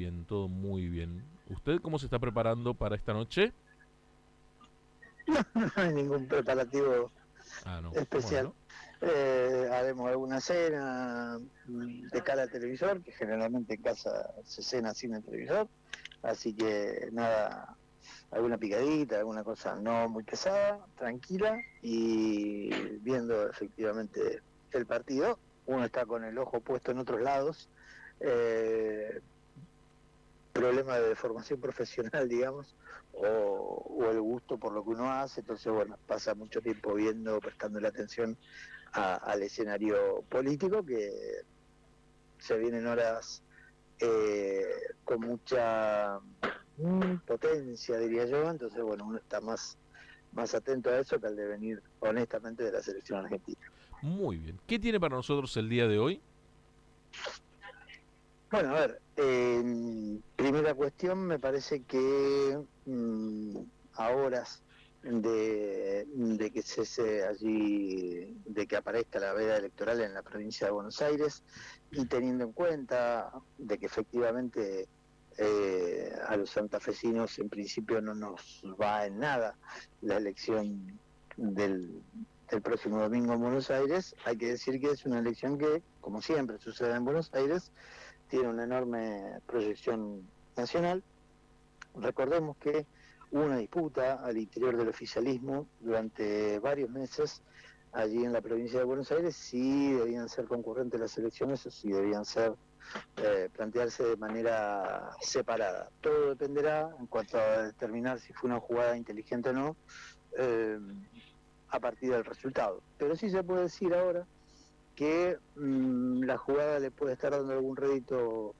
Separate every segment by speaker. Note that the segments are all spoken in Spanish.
Speaker 1: bien, todo muy bien. ¿Usted cómo se está preparando para esta noche?
Speaker 2: No hay ningún preparativo
Speaker 1: Ah, no.
Speaker 2: especial.
Speaker 1: Bueno,
Speaker 2: Haremos alguna cena de cara al televisor, que generalmente en casa se cena sin el televisor, así que nada, alguna picadita, alguna cosa no muy pesada, tranquila y viendo efectivamente el partido. Uno está con el ojo puesto en otros lados, eh, problema de formación profesional, digamos, o el gusto por lo que uno hace, entonces, bueno, pasa mucho tiempo viendo, prestándole atención al escenario político, que se vienen horas eh, con mucha potencia, diría yo, entonces, bueno, uno está más atento a eso que al devenir, honestamente, de la selección argentina.
Speaker 1: muy bien. ¿Qué tiene para nosotros el día de hoy?
Speaker 2: Bueno, a ver, primera cuestión, me parece que a horas de que cese allí, de que aparezca la veda electoral en la provincia de Buenos Aires, y teniendo en cuenta de que efectivamente a los santafesinos en principio no nos va en nada la elección del, del próximo domingo en Buenos Aires, hay que decir que es una elección que, como siempre sucede en Buenos Aires, tiene una enorme proyección nacional. Recordemos que hubo una disputa al interior del oficialismo durante varios meses allí en la provincia de Buenos Aires si debían ser concurrentes las elecciones o si debían ser plantearse de manera separada. Todo dependerá en cuanto a determinar si fue una jugada inteligente o no eh, a partir del resultado. Pero sí se puede decir ahora que la jugada le puede estar dando algún rédito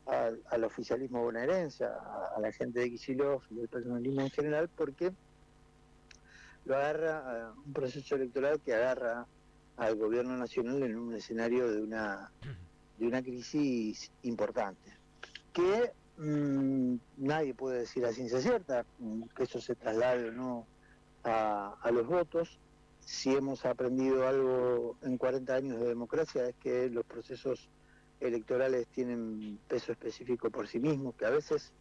Speaker 2: al oficialismo bonaerense, a la gente de Kicillof y al personalismo en general, porque lo agarra a un proceso electoral que agarra al gobierno nacional en un escenario de una crisis importante, que nadie puede decir a ciencia cierta que eso se traslade o no a los votos. Si hemos aprendido algo en 40 años de democracia es que los procesos electorales tienen peso específico por sí mismos, que a veces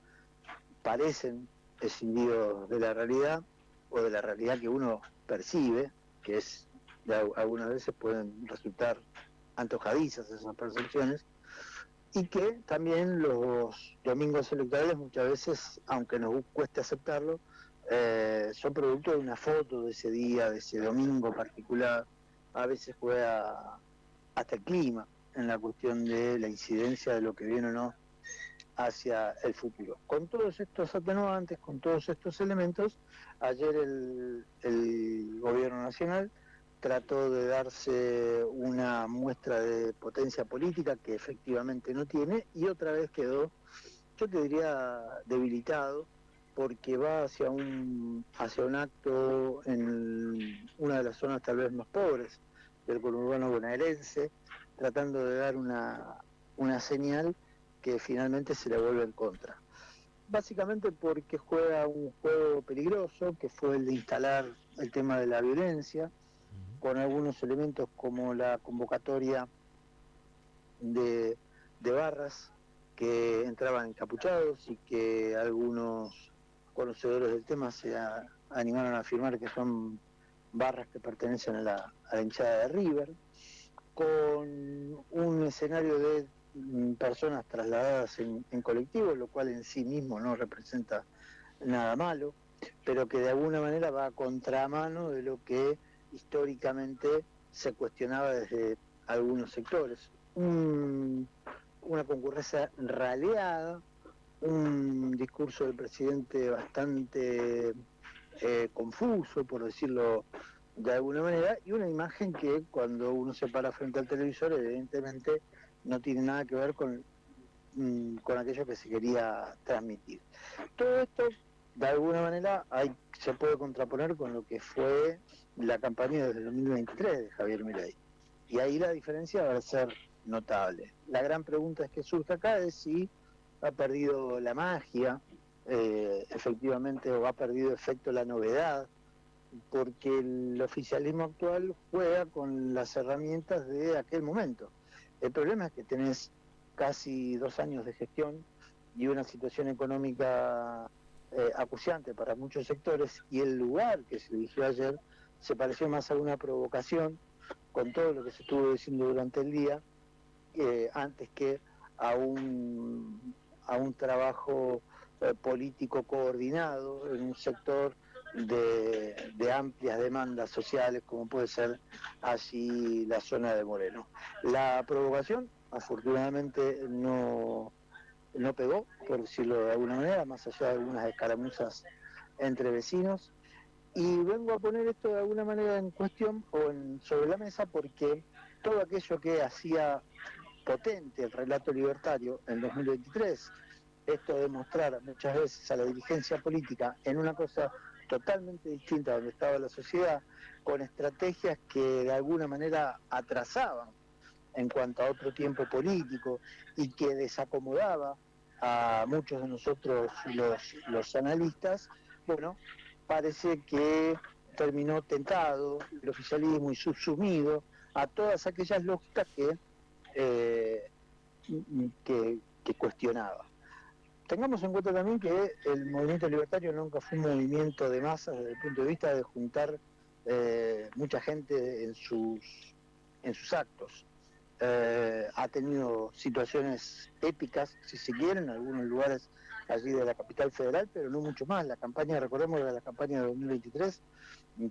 Speaker 2: parecen escindidos de la realidad o de la realidad que uno percibe, que es algunas veces pueden resultar antojadizas esas percepciones, y que también los domingos electorales muchas veces, aunque nos cueste aceptarlo, son producto de una foto de ese día, de ese domingo particular. A veces juega hasta el clima en la cuestión de la incidencia de lo que viene o no hacia el futuro. Con todos estos atenuantes, con todos estos elementos, ayer el gobierno nacional trató de darse una muestra de potencia política que efectivamente no tiene y otra vez quedó, yo te diría, debilitado porque va hacia un acto en una de las zonas tal vez más pobres del conurbano bonaerense, tratando de dar una señal que finalmente se le vuelve en contra. Básicamente porque juega un juego peligroso, que fue el de instalar el tema de la violencia, con algunos elementos como la convocatoria de barras que entraban encapuchados y que algunos conocedores del tema animaron a afirmar que son barras que pertenecen a la hinchada de River, con un escenario de personas trasladadas en colectivo, lo cual en sí mismo no representa nada malo, pero que de alguna manera va a contramano de lo que históricamente se cuestionaba desde algunos sectores. Una concurrencia raleada, un discurso del presidente bastante confuso, por decirlo de alguna manera, y una imagen que cuando uno se para frente al televisor, evidentemente no tiene nada que ver con aquello que se quería transmitir. Todo esto, de alguna manera, se puede contraponer con lo que fue la campaña desde el 2023 de Javier Milei. Y ahí la diferencia va a ser notable. La gran pregunta es que surge acá es si ha perdido la magia, efectivamente, o ha perdido efecto la novedad, porque el oficialismo actual juega con las herramientas de aquel momento. El problema es que tenés casi 2 años de gestión y una situación económica acuciante para muchos sectores, y el lugar que se eligió ayer se pareció más a una provocación, con todo lo que se estuvo diciendo durante el día, antes que a un trabajo político coordinado en un sector de amplias demandas sociales, como puede ser allí la zona de Moreno. La provocación, afortunadamente, no pegó, por decirlo de alguna manera, más allá de algunas escaramuzas entre vecinos. Y vengo a poner esto de alguna manera en cuestión sobre la mesa, porque todo aquello que hacía potente el relato libertario en 2023, esto de mostrar muchas veces a la dirigencia política en una cosa totalmente distinta a donde estaba la sociedad, con estrategias que de alguna manera atrasaban en cuanto a otro tiempo político y que desacomodaba a muchos de nosotros los analistas, bueno, parece que terminó tentado el oficialismo y subsumido a todas aquellas lógicas eh, que cuestionaba. Tengamos en cuenta también que el movimiento libertario nunca fue un movimiento de masas desde el punto de vista de juntar mucha gente en sus actos. Ha tenido situaciones épicas, si se quiere, en algunos lugares allí de la capital federal, pero no mucho más. La campaña, recordemos la campaña de 2023,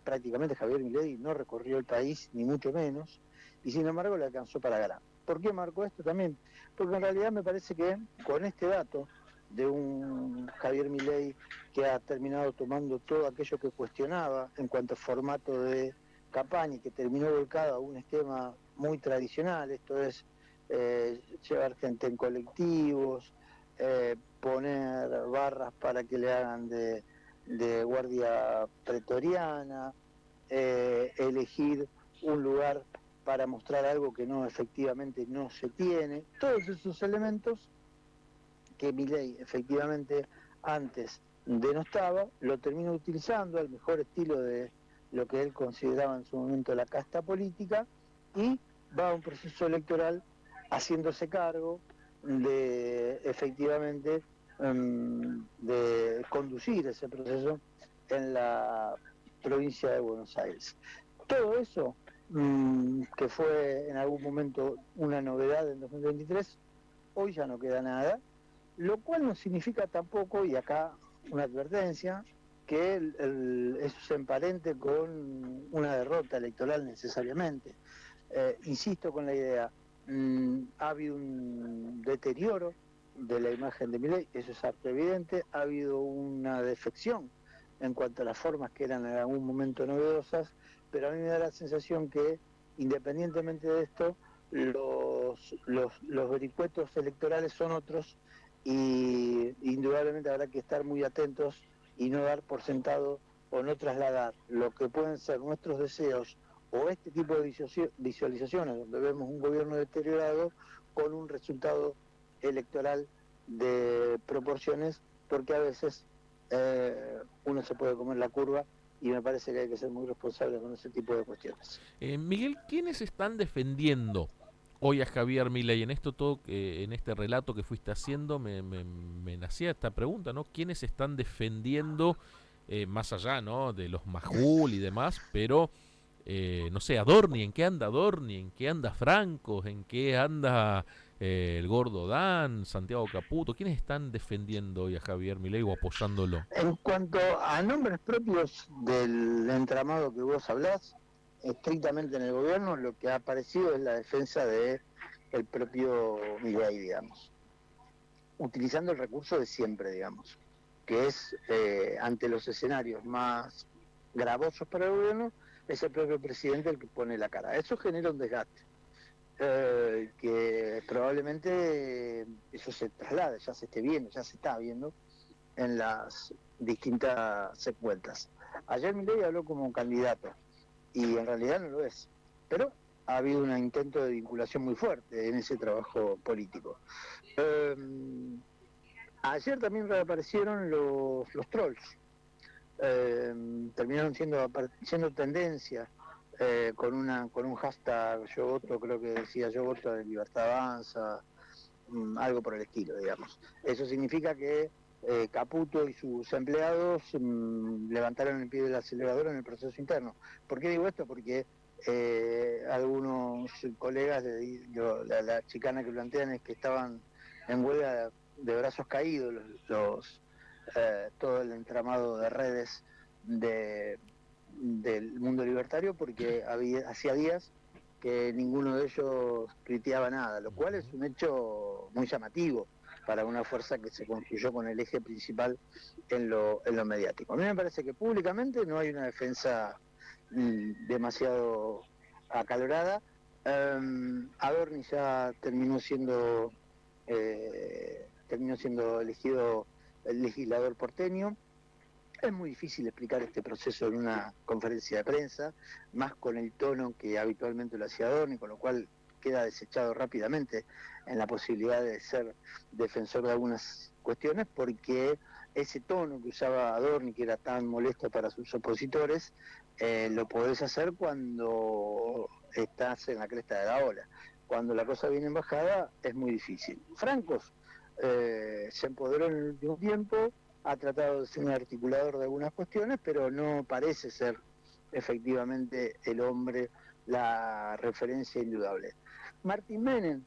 Speaker 2: prácticamente Javier Milei no recorrió el país, ni mucho menos, y sin embargo le alcanzó para ganar. ¿Por qué marco esto también? Porque en realidad me parece que con este dato de un Javier Milei que ha terminado tomando todo aquello que cuestionaba en cuanto a formato de campaña y que terminó volcado a un esquema muy tradicional, esto es llevar gente en colectivos, poner barras para que le hagan de guardia pretoriana, elegir un lugar para mostrar algo que no efectivamente no se tiene, todos esos elementos que Milei efectivamente antes denostaba, lo termina utilizando al mejor estilo de lo que él consideraba en su momento la casta política, y va a un proceso electoral haciéndose cargo de efectivamente de conducir ese proceso en la provincia de Buenos Aires. Todo eso, que fue en algún momento una novedad en 2023, hoy ya no queda nada, lo cual no significa tampoco, y acá una advertencia, que eso se emparente con una derrota electoral necesariamente. Insisto con la idea, ha habido un deterioro de la imagen de Milei, eso es harto evidente, ha habido una defección en cuanto a las formas que eran en algún momento novedosas, pero a mí me da la sensación que, independientemente de esto, los vericuetos electorales son otros, y indudablemente habrá que estar muy atentos y no dar por sentado o no trasladar lo que pueden ser nuestros deseos o este tipo de visualizaciones donde vemos un gobierno deteriorado con un resultado electoral de proporciones, porque a veces uno se puede comer la curva, y me parece que hay que ser muy responsable con ese tipo de cuestiones.
Speaker 1: Miguel, ¿quiénes están defendiendo hoy a Javier Milei? En esto todo, en este relato que fuiste haciendo, me nacía esta pregunta, ¿no? ¿Quiénes están defendiendo, más allá, ¿no? De los Majul y demás, pero no sé, Adorni, ¿en qué anda Adorni? ¿En qué anda Franco? ¿En qué anda el Gordo Dan, Santiago Caputo? ¿Quiénes están defendiendo hoy a Javier Milei o apoyándolo?
Speaker 2: En cuanto a nombres propios del entramado que vos hablás, estrictamente en el gobierno, lo que ha aparecido es la defensa de el propio Milei, digamos, utilizando el recurso de siempre, digamos, que es ante los escenarios más gravosos para el gobierno, es el propio presidente el que pone la cara. Eso genera un desgaste, que probablemente eso se traslade, ya se esté viendo, ya se está viendo en las distintas secuencias. Ayer Milei habló como candidato y en realidad no lo es, pero ha habido un intento de vinculación muy fuerte en ese trabajo político. Eh, Ayer también reaparecieron los trolls, terminaron siendo tendencia, con un hashtag yo voto, creo que decía yo voto de Libertad Avanza, algo por el estilo, digamos. Eso significa que Caputo y sus empleados levantaron el pie del acelerador en el proceso interno. ¿Por qué digo esto? Porque algunos colegas, la chicana que plantean es que estaban en huelga de brazos caídos todo el entramado de redes del mundo libertario, porque hacía días que ninguno de ellos tuiteaba nada, lo cual es un hecho muy llamativo para una fuerza que se construyó con el eje principal en lo mediático. A mí me parece que públicamente no hay una defensa demasiado acalorada. Adorni ya terminó siendo elegido el legislador porteño. Es muy difícil explicar este proceso en una conferencia de prensa, más con el tono que habitualmente lo hacía Adorni, con lo cual queda desechado rápidamente en la posibilidad de ser defensor de algunas cuestiones, porque ese tono que usaba Adorni, que era tan molesto para sus opositores, lo podés hacer cuando estás en la cresta de la ola. Cuando la cosa viene en bajada es muy difícil. Francos se empoderó en el último tiempo, ha tratado de ser un articulador de algunas cuestiones, pero no parece ser efectivamente el hombre, la referencia indudable. Martín Menem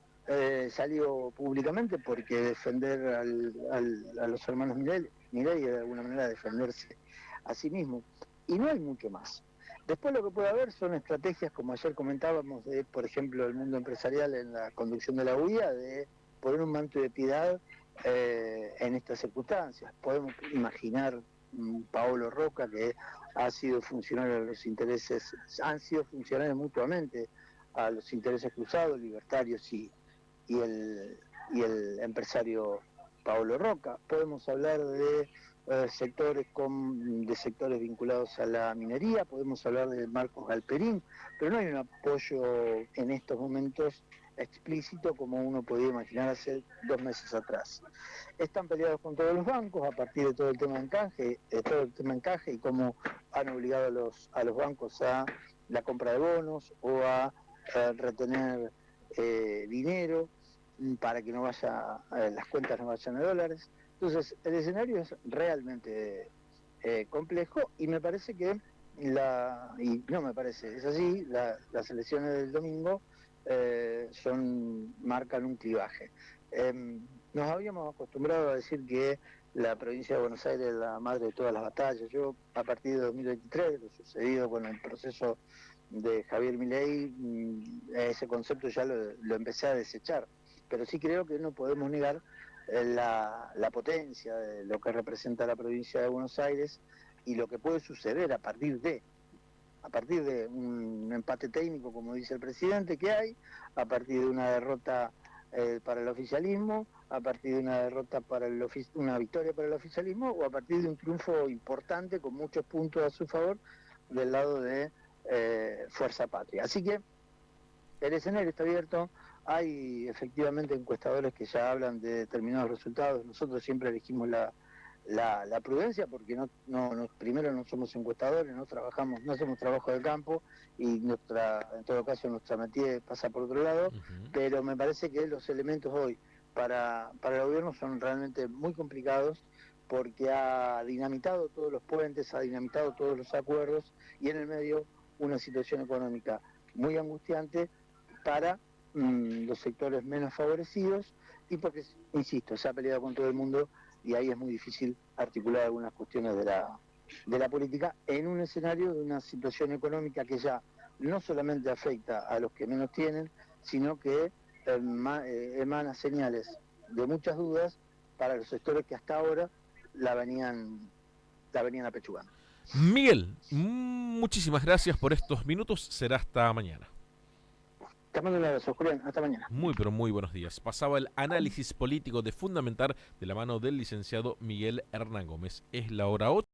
Speaker 2: salió públicamente porque defender a los hermanos Milei de alguna manera defenderse a sí mismo. Y no hay mucho más. Después lo que puede haber son estrategias, como ayer comentábamos, de, por ejemplo, el mundo empresarial en la conducción de la UIA, de poner un manto de piedad en estas circunstancias. Podemos imaginar Paolo Roca, que ha sido funcionario de los intereses, han sido funcionarios mutuamente a los intereses cruzados, libertarios y el empresario Paolo Roca. Podemos hablar de sectores vinculados a la minería, podemos hablar de Marcos Galperín, pero no hay un apoyo en estos momentos explícito como uno podía imaginar hace 2 meses atrás. Están peleados con todos los bancos a partir de todo el tema de encaje, y cómo han obligado a los bancos a la compra de bonos o a retener dinero para que no las cuentas no vayan a dólares. Entonces, el escenario es realmente complejo, y me parece que es así, las elecciones del domingo marcan un clivaje. Nos habíamos acostumbrado a decir que la provincia de Buenos Aires es la madre de todas las batallas. Yo, a partir de 2023, lo sucedido con el proceso de Javier Milei, ese concepto ya lo empecé a desechar. Pero sí creo que no podemos negar la potencia de lo que representa la provincia de Buenos Aires y lo que puede suceder a partir de un empate técnico, como dice el presidente, que hay, a partir de una derrota para el oficialismo, a partir de una derrota una victoria para el oficialismo, o a partir de un triunfo importante con muchos puntos a su favor del lado de Fuerza Patria. Así que el escenario está abierto. Hay efectivamente encuestadores que ya hablan de determinados resultados. Nosotros siempre elegimos la prudencia, porque primero no somos encuestadores, no hacemos trabajo de campo, y en todo caso nuestra métier pasa por otro lado. Pero me parece que los elementos hoy para el gobierno son realmente muy complicados, porque ha dinamitado todos los puentes, ha dinamitado todos los acuerdos, y en el medio una situación económica muy angustiante para los sectores menos favorecidos, y porque, insisto, se ha peleado con todo el mundo, y ahí es muy difícil articular algunas cuestiones de la política en un escenario de una situación económica que ya no solamente afecta a los que menos tienen, sino que emana señales de muchas dudas para los sectores que hasta ahora la venían apechugando.
Speaker 1: Miguel, muchísimas gracias por estos minutos. Será hasta mañana.
Speaker 2: Te mando un abrazo, Julián. Hasta mañana.
Speaker 1: Muy, pero muy buenos días. Pasaba el análisis político de Fundamentar de la mano del licenciado Miguel Hernán Gómez. Es la hora 8.